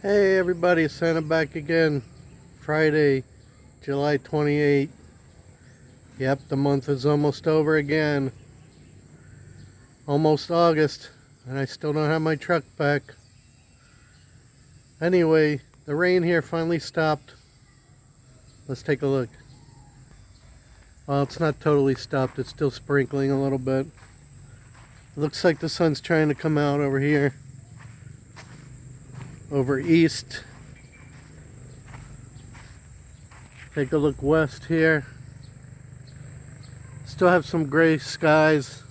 Hey everybody, Santa back again. Friday, July 28th. Yep, the month is almost over again. Almost August, and I still don't have my truck back. Anyway, the rain here finally stopped. Let's take a look. Well, it's not totally stopped. It's still sprinkling a little bit. It looks like the sun's trying to come out over here. Over east. Take a look west here. Still have some gray skies,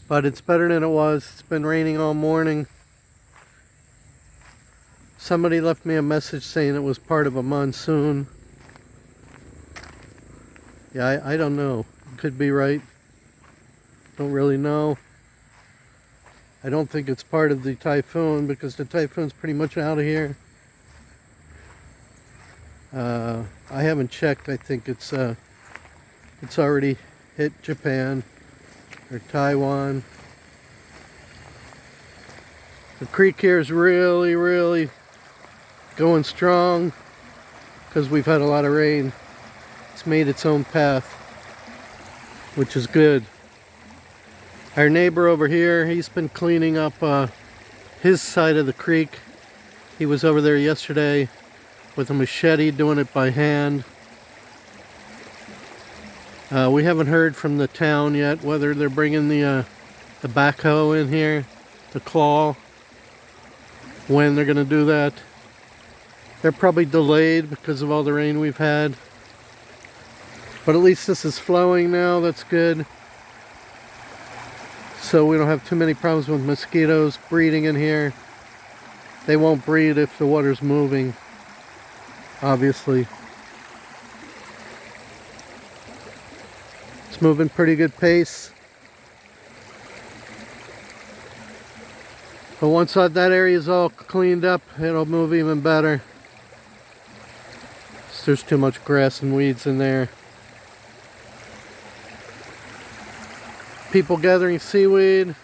but it's better than it was. It's been raining all morning. Somebody left me a message saying it was part of a monsoon. Yeah, I don't know. It could be right. Don't really know. I don't think it's part of the typhoon because the typhoon's pretty much out of here. I haven't checked. I think it's already hit Japan or Taiwan. The creek here is really going strong because we've had a lot of rain. It's made its own path, which is good. Our neighbor over here, he's been cleaning up his side of the creek. He was over there yesterday with a machete doing it by hand. We haven't heard from the town yet whether they're bringing the backhoe in here, the claw, when they're going to do that. They're probably delayed because of all the rain we've had. But at least this is flowing now, that's good. So we don't have too many problems with mosquitoes breeding in here. They won't breed if the water's moving, obviously. It's moving pretty good pace. But once that area is all cleaned up, it'll move even better. There's too much grass and weeds in there. People gathering seaweed.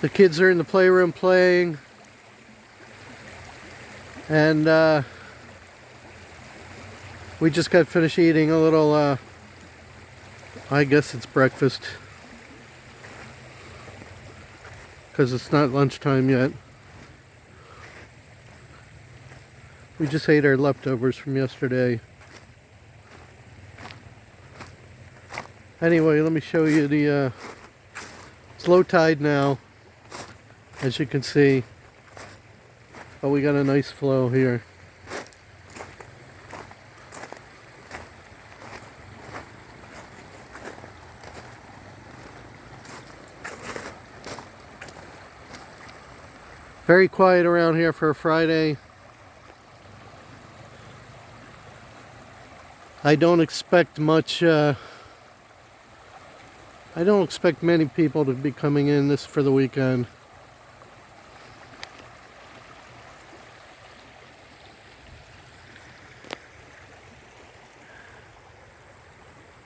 The kids are in the playroom playing. And we just got finished eating a little, I guess it's breakfast, because it's not lunchtime yet. We just ate our leftovers from yesterday. Anyway, let me show you the, it's low tide now, as you can see. But we got a nice flow here. Very quiet around here for a Friday. I don't expect much, I don't expect many people to be coming in this for the weekend.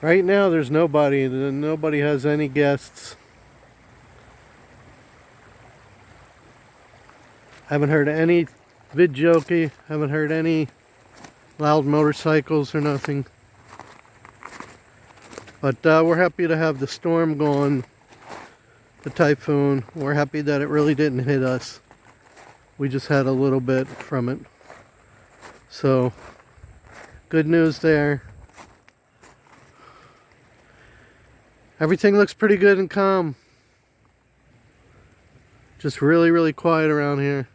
Right now there's nobody. Nobody has any guests. Haven't heard any vid jockey. Haven't heard any loud motorcycles or nothing. But we're happy to have the storm gone. The typhoon. We're happy that it really didn't hit us. We just had a little bit from it. So, good news there. Everything looks pretty good and calm. Just really quiet around here.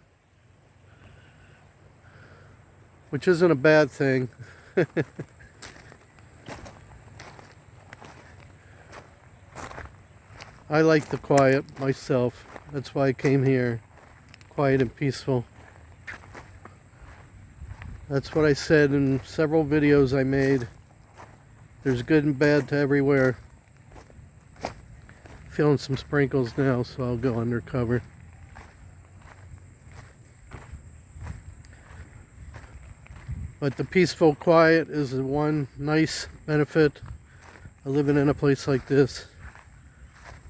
Which isn't a bad thing. I like the quiet myself. That's why I came here. Quiet and peaceful. That's what I said in several videos I made. There's good and bad to everywhere. Feeling some sprinkles now, so I'll go undercover. But the peaceful quiet is the one nice benefit of living in a place like this.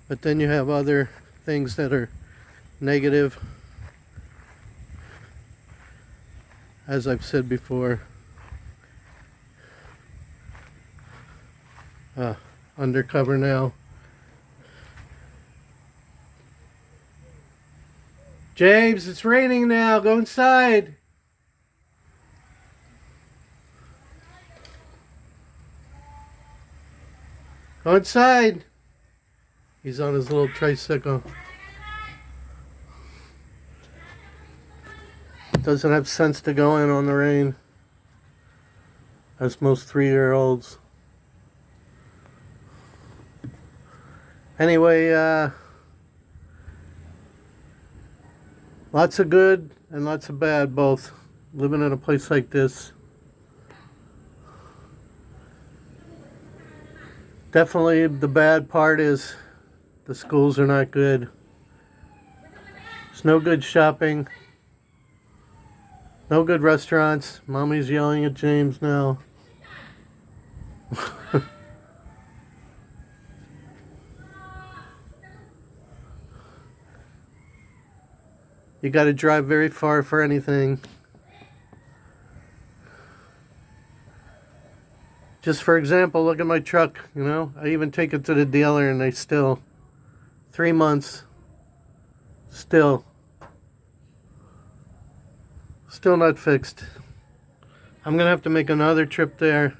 But then you have other things that are negative. As I've said before, undercover now. James, it's raining now. Go inside. Go inside. He's on his little tricycle. Doesn't have sense to go in on the rain, as most 3-year-olds. Anyway, lots of good and lots of bad both living in a place like this. Definitely the bad part is the schools are not good. There's no good shopping. No good restaurants. Mommy's yelling at James now. You got to drive very far for anything. Just for example, look at my truck, you know. I even take it to the dealer and they still, 3 months, still not fixed. I'm going to have to make another trip there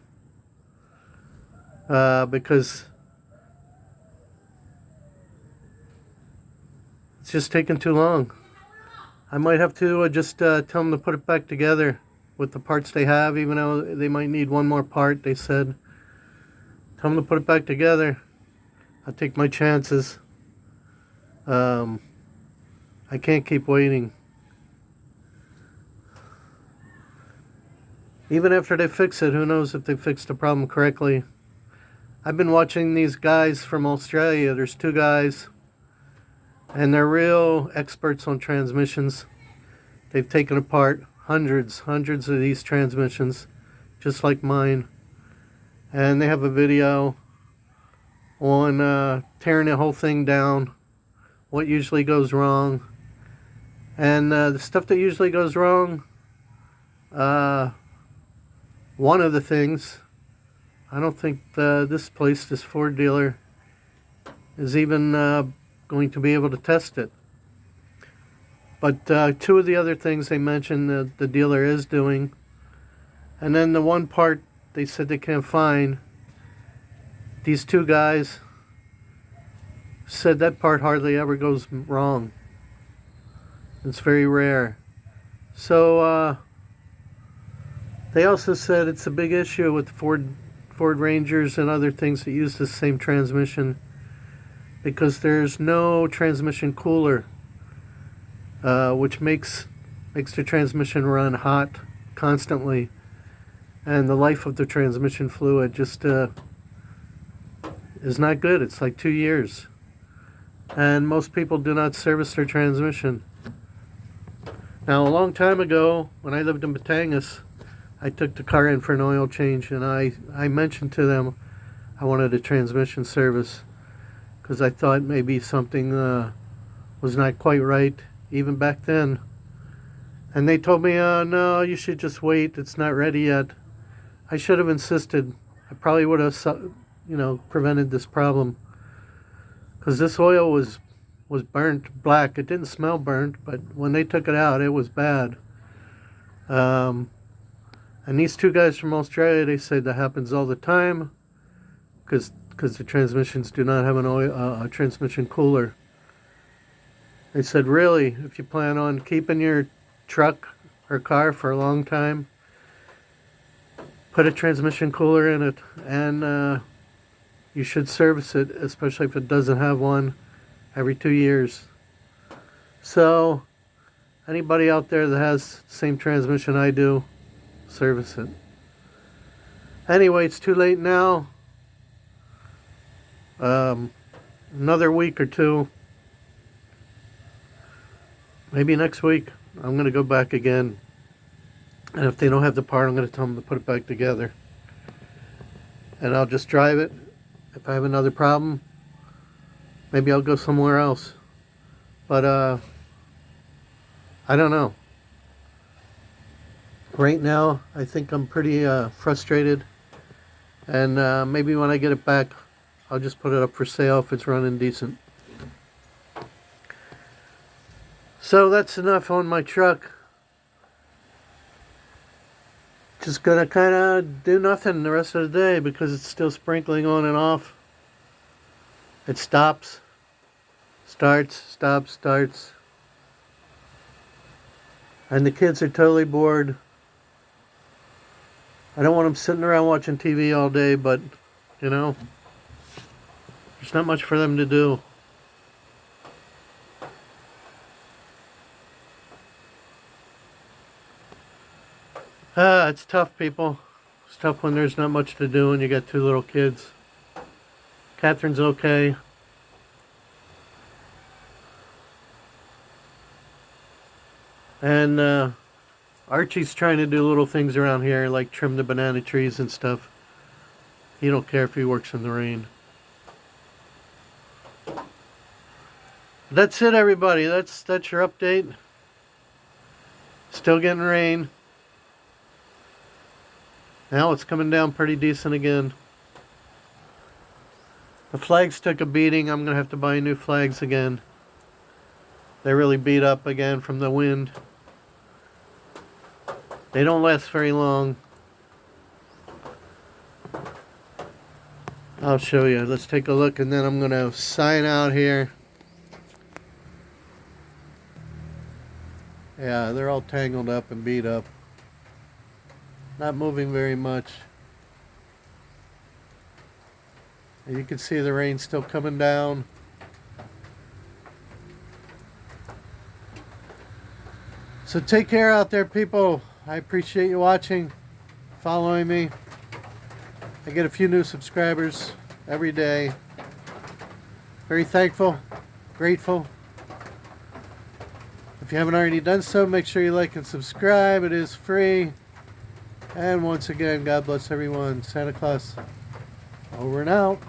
because it's just taking too long. I might have to just tell them to put it back together with the parts they have, even though they might need one more part, they said. Tell them to put it back together. I'll take my chances. I can't keep waiting. Even after they fix it, who knows if they fixed the problem correctly. I've been watching these guys from Australia. There's 2 guys, and they're real experts on transmissions. They've taken apart hundreds of these transmissions, just like mine. And they have a video on tearing the whole thing down, what usually goes wrong. And the stuff that usually goes wrong, one of the things, I don't think this Ford dealer, is even going to be able to test it. But 2 of the other things they mentioned the dealer is doing. And then the one part they said they can't find, these 2 guys said that part hardly ever goes wrong. It's very rare. So they also said it's a big issue with Ford Rangers and other things that use the same transmission, because there's no transmission cooler, which makes the transmission run hot constantly, and the life of the transmission fluid just is not good. It's like 2 years, and most people do not service their transmission. Now, a long time ago, when I lived in Batangas, I took the car in for an oil change, and I mentioned to them I wanted a transmission service because I thought maybe something was not quite right even back then. And they told me, no, you should just wait. It's not ready yet. I should have insisted. I probably would have, prevented this problem, because this oil was burnt black. It didn't smell burnt, but when they took it out, it was bad. And these 2 guys from Australia, they said that happens all the time because the transmissions do not have a transmission cooler. They said, really, if you plan on keeping your truck or car for a long time, put a transmission cooler in it, and you should service it, especially if it doesn't have one, every 2 years. So anybody out there that has the same transmission I do, service it. Anyway, it's too late now. Another week or 2, maybe next week, I'm going to go back again And if they don't have the part, I'm going to tell them to put it back together. And I'll just drive it. If I have another problem, maybe I'll go somewhere else. But I don't know. Right now, I think I'm pretty frustrated. And maybe when I get it back, I'll just put it up for sale if it's running decent. So that's enough on my truck. Just gonna kind of do nothing the rest of the day because it's still sprinkling on and off. It stops, starts, stops, starts. And the kids are totally bored. I don't want them sitting around watching TV all day, but, you know, there's not much for them to do. It's tough, people. It's tough when there's not much to do and you got two little kids. Catherine's okay. And Archie's trying to do little things around here, like trim the banana trees and stuff. He don't care if he works in the rain. That's it, everybody. That's your update. Still getting rain. Now it's coming down pretty decent again. The flags took a beating. I'm going to have to buy new flags again. They really beat up again from the wind. They don't last very long. I'll show you. Let's take a look and then I'm going to sign out here. Yeah, they're all tangled up and beat up. Not moving very much. You can see the rain still coming down. So take care out there, people. I appreciate you watching, following me. I get a few new subscribers every day. Very thankful, grateful. If you haven't already done so, make sure you like and subscribe. It is free. And once again, God bless everyone. Santa Claus, over and out.